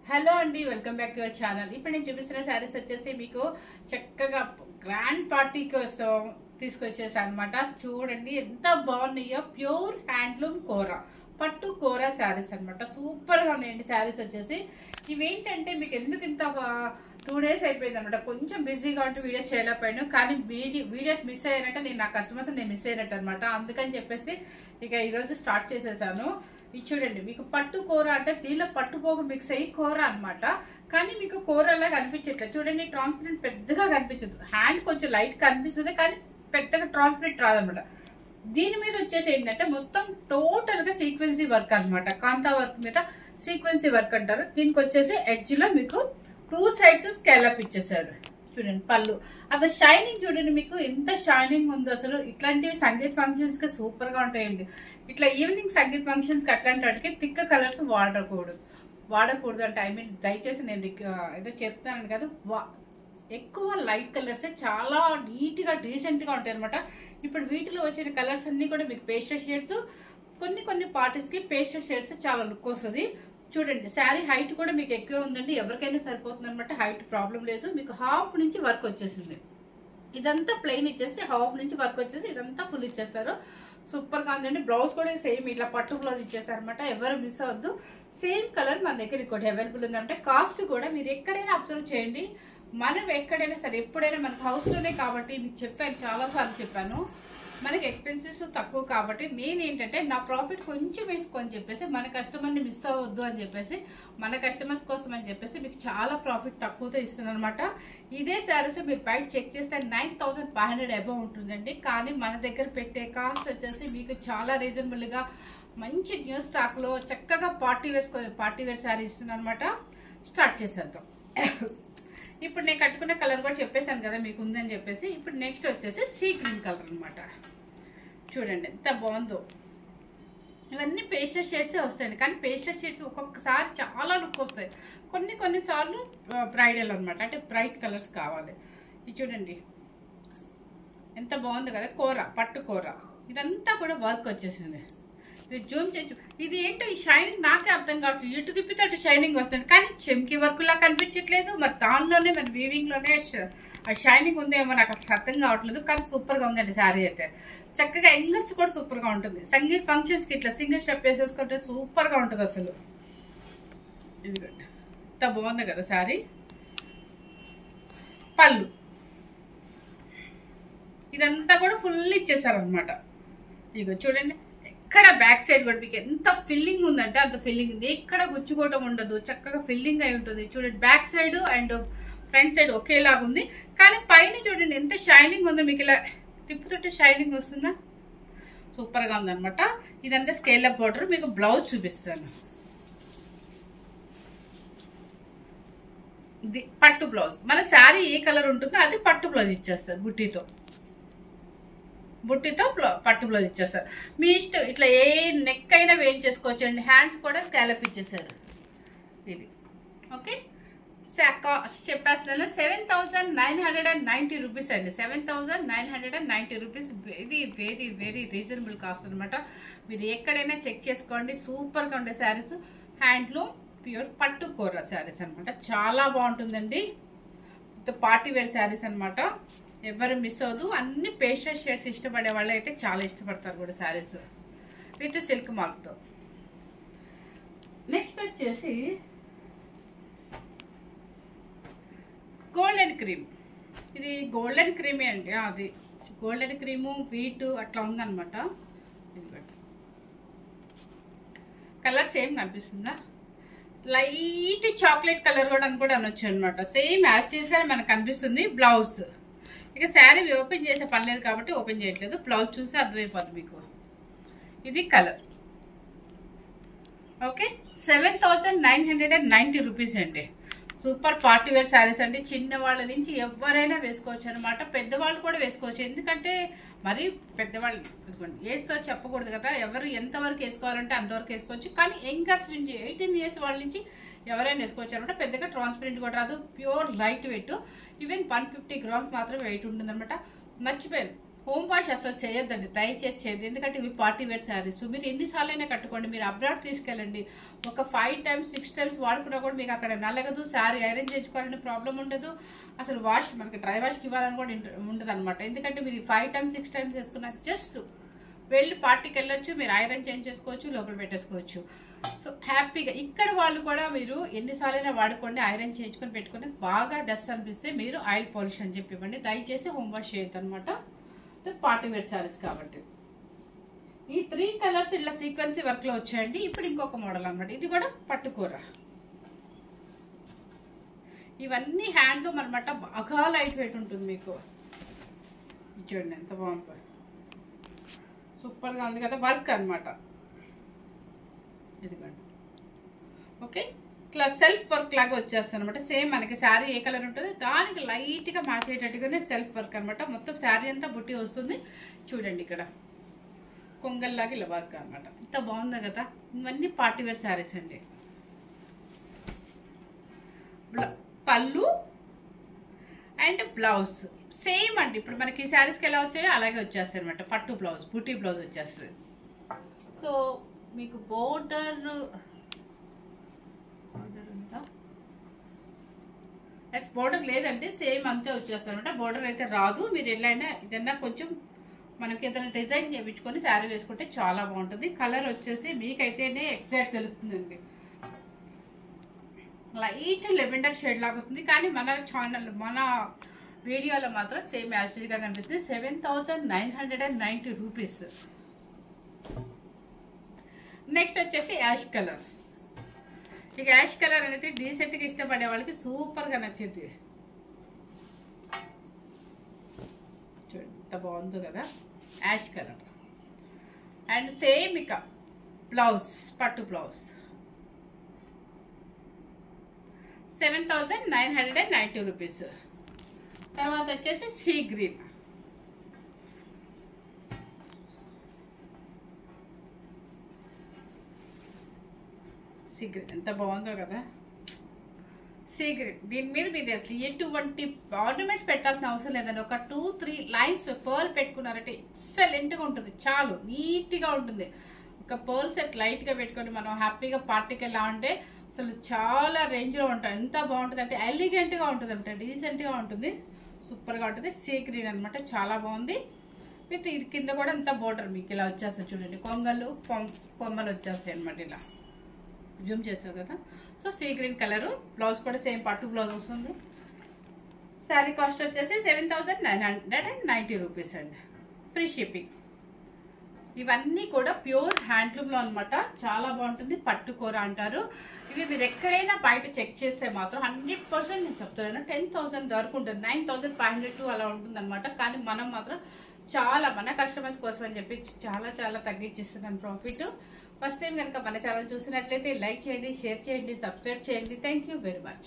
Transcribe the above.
Hello అండి, welcome back to our channel. ఇప్పుడు నేను చూపిస్తున్న శారీస్ వచ్చేసి మీకు చక్కగా గ్రాండ్ పార్టీ కోసం తీసుకొచ్చేసాను అనమాట. చూడండి ఎంత బాగున్నాయో. ప్యూర్ హ్యాండ్లూమ్ కోరా, పట్టు కోరా శారీస్ అనమాట. సూపర్ గా ఉన్నాయండి శారీస్ వచ్చేసి. ఇవేంటంటే మీకు ఎందుకు ఇంత 2 days అయిపోయింది అనమాట. కొంచెం బిజీగా ఉంటూ వీడియోస్ చేయలేకపోయాను, కానీ వీడియోస్ మిస్ అయ్యానంటే నేను నా కస్టమర్స్ నేను మిస్ అయినట్టు అనమాట. అందుకని చెప్పేసి ఇక ఈరోజు స్టార్ట్ చేసేసాను. ఇది చూడండి, మీకు పట్టు కూర అంటే దీనిలో పట్టు పోగు మిక్స్ అయ్యి కూర అనమాట. కానీ మీకు కూరలా కనిపించట్లేదు. చూడండి, ట్రాన్స్పరెంట్ పెద్దగా కనిపించదు. హ్యాండ్ కొంచెం లైట్ కనిపిస్తుంది, కానీ పెద్దగా ట్రాన్స్పరెంట్ రాదనమాట. దీని మీద వచ్చేసి ఏంటంటే మొత్తం టోటల్ గా సీక్వెన్సీ వర్క్ అనమాట. కాంతా వర్క్ మీద సీక్వెన్సీ వర్క్ అంటారు. దీనికి వచ్చేసి ఎడ్జ్ లో మీకు 2 sides స్కేలప్ ఇచ్చేసారు. చూడండి పళ్ళు, అది షైనింగ్ చూడండి, మీకు ఎంత షైనింగ్ ఉందో అసలు. ఇట్లాంటివి సంగీత ఫంక్షన్స్ కి సూపర్ గా ఉంటాయండి. ఇట్లా ఈవినింగ్ సంగీత ఫంక్షన్స్ కి అట్లాంటి వాటికి థిక్ కలర్స్ వాడకూడదు అంటే దయచేసి నేను ఏదో చెప్తాను కదా, ఎక్కువ లైట్ కలర్స్ చాలా నీట్ గా డీసెంట్ గా ఉంటాయి అనమాట. ఇప్పుడు వీటిలో వచ్చిన కలర్స్ అన్ని కూడా మీకు పేస్టల్ షేడ్స్, కొన్ని పార్టీస్ కి పేస్టల్ షేడ్స్ చాలా లుక్ వస్తుంది. చూడండి, శారీ హైట్ కూడా మీకు ఎక్కువ ఉందండి. ఎవరికైనా సరిపోతుంది అనమాట. హైట్ ప్రాబ్లం లేదు. మీకు హాఫ్ నుంచి వర్క్ వచ్చేసింది. ఇదంతా ప్లెయిన్ ఇచ్చేసి హాఫ్ నుంచి వర్క్ వచ్చేసి ఇదంతా ఫుల్ ఇచ్చేస్తారు. సూపర్ గా ఉందండి. బ్లౌజ్ కూడా సేమ్ ఇట్లా పట్టు బ్లౌజ్ ఇచ్చేస్తారు అనమాట. ఎవరు మిస్ అవ్వద్దు. సేమ్ కలర్ మన దగ్గర ఇంకోటి అవైలబుల్ ఉందంటే కాస్ట్ కూడా మీరు ఎక్కడైనా అబ్జర్వ్ చేయండి. మనం ఎక్కడైనా సరే ఎప్పుడైనా మనకు హౌస్ లోనే కాబట్టి మీకు చెప్పాను, చాలా సార్లు చెప్పాను, మనకి ఎక్స్పెన్సెస్ తక్కువ కాబట్టి నేనేంటంటే నా ప్రాఫిట్ కొంచెం వేసుకొని చెప్పేసి మన కస్టమర్ని మిస్ అవ్వద్దు అని చెప్పేసి, మన కస్టమర్స్ కోసం అని చెప్పేసి మీకు చాలా ప్రాఫిట్ తక్కువతో ఇస్తున్నాను అనమాట. ఇదే శారీస్ మీరు బయట చెక్ చేస్తే 9500 అబౌవ్ ఉంటుందండి. కానీ మన దగ్గర పెట్టే కాస్ట్ వచ్చేసి మీకు చాలా రీజనబుల్ గా మంచి న్యూ స్టాక్ లో చక్కగా పార్టీ వేర్ శారీ ఇస్తున్నాను అనమాట. స్టార్ట్ చేసేద్దాం. ఇప్పుడు నేను కట్టుకున్న కలర్ కూడా చెప్పేశాను కదా మీకు ఉందని చెప్పేసి. ఇప్పుడు నెక్స్ట్ వచ్చేసి సీ గ్రీన్ కలర్ అనమాట. చూడండి ఎంత బాగుందో. ఇవన్నీ పేస్టల్ షేడ్సే వస్తాయండి, కానీ పేస్టల్ షేడ్స్ ఒక్కొక్కసారి చాలా లుక్ వస్తాయి. కొన్నిసార్లు బ్రైడల్ అనమాట, అంటే బ్రైట్ కలర్స్ కావాలి. ఇది చూడండి ఎంత బాగుంది కదా. కూర, పట్టు కూర, ఇదంతా కూడా వర్క్ వచ్చేసింది. ఇది జూమ్ చేయొచ్చు. ఇది ఏంటో ఈ షైనింగ్ నాకే అర్థం కావట్లేదు. ఇటు తిప్పితే అటు షైనింగ్ వస్తుంది, కానీ చెమ్కి వర్క్ లా కనిపించట్లేదు. మరి దానిలోనే మన వీవింగ్ లోనే షైనింగ్ ఉందేమో నాకు అసలు అర్థం కావట్లేదు. కానీ సూపర్ గా ఉందండి శారీ అయితే. చక్కగా యాంగిల్స్ కూడా సూపర్ గా ఉంటుంది. సంగీత ఫంక్షన్స్ కి ఇట్లా సింగిల్ స్టెప్ వేసేసుకుంటే సూపర్ గా ఉంటుంది అసలు. ఇదిగోండి ఎంత బాగుంది కదా శారీ. పళ్ళు ఇదంతా కూడా ఫుల్ ఇచ్చేసారు అనమాట. ఇదిగో చూడండి, ఎక్కడ బ్యాక్ సైడ్ కూడా మీకు ఎంత ఫిల్లింగ్ ఉందంటే అంత ఫిల్లింగ్ ఉంది. ఎక్కడ గుచ్చుకోవటం ఉండదు, చక్కగా ఫిల్లింగ్ అయి ఉంటుంది. చూడండి, back side and front side ఒకేలాగా ఉంది. కానీ పైన చూడండి ఎంత షైనింగ్ ఉందో. మీకు ఇలా తిప్పుతుంటే షైనింగ్ వస్తుందా, సూపర్ గా ఉందన్నమాట. ఇదంతా స్కేల్ అప్ బోర్డర్. మీకు బ్లౌజ్ చూపిస్తాను. ఇది పట్టు బ్లౌజ్. మన శారీ ఏ కలర్ ఉంటుందో అది పట్టు బ్లౌజ్ ఇచ్చేస్తారు. బుట్టితో పట్టు బ్లౌజ్ ఇచ్చేస్తారు. మీ ఇష్టం. ఇట్లా ఏ నెక్ అయినా వేయించేసుకోవచ్చు అండి. హ్యాండ్స్ కూడా స్కాలప్ ఇచ్చేసారు. ఇది ఓకే. చెప్పేస్తున్నాను 7990 రూపీస్ అండి. 7990 rupees. Very very very reasonable cost అనమాట. మీరు ఎక్కడైనా చెక్ చేసుకోండి. సూపర్ గా ఉండే శారీస్. హ్యాండ్లూమ్ ప్యూర్ పట్టు కూర శారీస్ అనమాట. చాలా బాగుంటుందండి. పార్టీ వేర్ శారీస్ అనమాట. ఎవరు మిస్ అవ్వదు. అన్ని పేస్టల్ షేడ్స్ ఇష్టపడే వాళ్ళు అయితే చాలా ఇష్టపడతారు కూడా శారీస్ విత్ సిల్క్ మార్క్ తో. నెక్స్ట్ వచ్చేసి గోల్డెన్ క్రీమ్. ఇది గోల్డెన్ క్రీమే అండి. అది గోల్డెన్ క్రీము వీట్ అట్లా ఉందన్నమాట. కలర్ సేమ్ కనిపిస్తుందా? లైట్ చాక్లెట్ కలర్ కూడా అని కూడా అనొచ్చు అనమాట. సేమ్ యాస్టీస్ గానే మనకు కనిపిస్తుంది. బ్లౌజ్ ఇక శారీ ఓపెన్ చేసే పని లేదు కాబట్టి ఓపెన్ చేయట్లేదు. బ్లౌజ్ చూస్తే అర్థమైపోతుంది మీకు. ఇది కలర్. ఓకే, 7990 రూపీస్ అండి. సూపర్ పార్టీ వేర్ శారీస్ అండి. చిన్న వాళ్ళ నుంచి ఎవరైనా వేసుకోవచ్చు అనమాట. పెద్దవాళ్ళు కూడా వేసుకోవచ్చు. ఎందుకంటే మరి పెద్దవాళ్ళు వేస్తో చెప్పకూడదు కదా. ఎవరు ఎంతవరకు వేసుకోవాలంటే అంతవరకు వేసుకోవచ్చు. కానీ యంగర్స్ నుంచి 18 years వాళ్ళ నుంచి ఎవరైనా వేసుకోవచ్చు అనమాట. పెద్దగా ట్రాన్స్పరెంట్ కూడా రాదు. Pure light weight. Even 150 grams మాత్రమే వెయిట్ ఉంటుంది అనమాట. మర్చిపోయాను, హోమ్ వాష్ అసలు చేయొద్దండి, దయచేసి చేయొద్దు. ఎందుకంటే ఇవి పార్టీ వేర్ శారీస్. మీరు ఎన్నిసార్లు అయినా కట్టుకోండి. మీరు అబ్రాడ్ తీసుకెళ్ళండి, ఒక 5 times 6 times వాడుకున్నా కూడా మీకు అక్కడ నలగదు. శారీ ఐరన్ చేయించుకోవాలని ప్రాబ్లం ఉండదు. అసలు వాష్ మనకి డ్రై వాష్కి ఇవ్వాలని కూడా ఉండదు అనమాట. ఎందుకంటే మీరు 5 times 6 times చేసుకున్నా జస్ట్ వెళ్ళి పార్టీకి వెళ్ళొచ్చు, మీరు ఐరన్ చేంజ్ చేసుకోవచ్చు, లోపల పెట్టేసుకోవచ్చు. సో హ్యాపీగా ఇక్కడ వాళ్ళు కూడా మీరు ఎన్నిసార్లైనా వాడుకోండి, ఐరన్ చేయించుకొని పెట్టుకొని బాగా డస్ట్ అనిపిస్తే మీరు ఆయిల్ పాలిష్ అని చెప్పి ఇవ్వండి. దయచేసి హోమ్ వాష్ చేయొద్దు అనమాట. పార్టీ వేర్ శారీస్ కాబట్టి ఈ 3 కలర్స్ ఇలా సీక్వెన్సీ వర్క్ లో వచ్చాయండి. ఇప్పుడు ఇంకొక మోడల్ అనమాట, ఇది కూడా పట్టుకూర. ఇవన్నీ హ్యాండ్లూమ్ అనమాట, బాగా లైట్ వెయిట్ ఉంటుంది మీకు. చూడండి ఎంత బాగుంది, సూపర్ గా ఉంది కదా, వర్క్ అనమాట. ఇదిగోండి ఓకే, ఇట్లా సెల్ఫ్ వర్క్ లాగా వచ్చేస్తుంది అనమాట. సేమ్ మనకి శారీ ఏ కలర్ ఉంటుంది దానికి లైట్ గా మ్యాచ్ అయ్యేటట్టుగానే సెల్ఫ్ వర్క్ అనమాట. మొత్తం శారీ అంతా బుట్టి వస్తుంది. చూడండి ఇక్కడ కొంగల్లాగా ఇలా వర్క్ అనమాట. ఇంత బాగుంది కదా. ఇవన్నీ పార్టీ వేర్ శారీస్ అండి. పళ్ళు అండ్ బ్లౌజ్ సేమ్ అండి. ఇప్పుడు మనకి ఈ శారీస్కి ఎలా వచ్చాయో అలాగే వచ్చేస్తాయి అనమాట. పట్టు బ్లౌజ్, బుట్టి బ్లౌజ్ వచ్చేస్తుంది. సో మీకు బోర్డర్ బోర్డర్ లేదంటే సేమ్ అంతే వచ్చేస్తుంది అనమాట. బోర్డర్ అయితే రాదు. మీరు ఎట్లయినా ఏదైనా కొంచెం మనకి ఏదైనా డిజైన్ చేయించుకొని శారీ వేసుకుంటే చాలా బాగుంటుంది. కలర్ వచ్చేసి మీకైతేనే ఎగ్జాక్ట్ తెలుస్తుందండి. లైట్ లెవెండర్ షేడ్ లాగా వస్తుంది. కానీ మన ఛానల్ మన వీడియోలో మాత్రం సేమ్ యాస్టీజ్గా కనిపిస్తుంది. 7,990 రూపీస్. నెక్స్ట్ వచ్చేసి యాష్ కలర్. ఇక యాష్ కలర్ అనేది డీసెంట్గా ఇష్టపడే వాళ్ళకి సూపర్గా నచ్చింది. చూడండి ఎంత బాగుందో కదా యాష్ కలర్. అండ్ సేమ్ ఇక బ్లౌజ్, పట్టు బ్లౌజ్ 7,990 రూపీస్. తర్వాత వచ్చేసి సీ గ్రీన్. సీ గ్రీన్ ఎంత బాగుందో కదా. సీ గ్రీన్ దీని మీద మీరు అసలు ఎటువంటి ఆర్నమెంట్స్ పెట్టాల్సిన అవసరం లేదండి. ఒక 2-3 లైన్స్ పర్ల్ పెట్టుకున్నారంటే ఎక్సలెంట్గా ఉంటుంది. చాలు, నీట్గా ఉంటుంది. ఒక పర్ల్ సెట్ లైట్గా పెట్టుకొని మనం హ్యాపీగా పార్టీకి వెళ్ళా ఉంటే అసలు చాలా రేంజ్లో ఉంటాం. ఎంత బాగుంటుంది అంటే ఎలిగెంట్గా ఉంటుంది అనమాట, డీసెంట్గా ఉంటుంది, సూపర్గా ఉంటుంది. సీ గ్రీన్ అనమాట, చాలా బాగుంది. విత్ ఇది కింద కూడా ఎంత బోర్డర్ మీకు ఇలా వచ్చేస్తాయి చూడండి. కొంగలు కొమ్మలు వచ్చేస్తాయి అనమాట. ఇలా జూమ్ చేస్తావు కదా. So sea green colour. Blouse కూడా సేమ్ పట్టు బ్లౌజ్ వస్తుంది. శారీ కాస్ట్ వచ్చేసి 7,990 రూపీస్ అండి. Free shipping. ఇవన్నీ కూడా ప్యూర్ హ్యాండ్లూమ్లో అనమాట. చాలా బాగుంటుంది. పట్టుకూర అంటారు. ఇవి మీరు ఎక్కడైనా బయట చెక్ చేస్తే మాత్రం 100% నేను చెప్తున్నాను 10,000 వరకు ఉంటుంది. 9,500 అలా ఉంటుంది అనమాట. కానీ మనం మాత్రం చాలా మన కస్టమర్స్ కోసం అని చెప్పి చాలా తగ్గించిస్తున్నాను ప్రాఫిట్. ఫస్ట్ టైం కనుక మన ఛానల్ చూసినట్లయితే లైక్ చేయండి, షేర్ చేయండి, సబ్స్క్రైబ్ చేయండి. Thank you very much.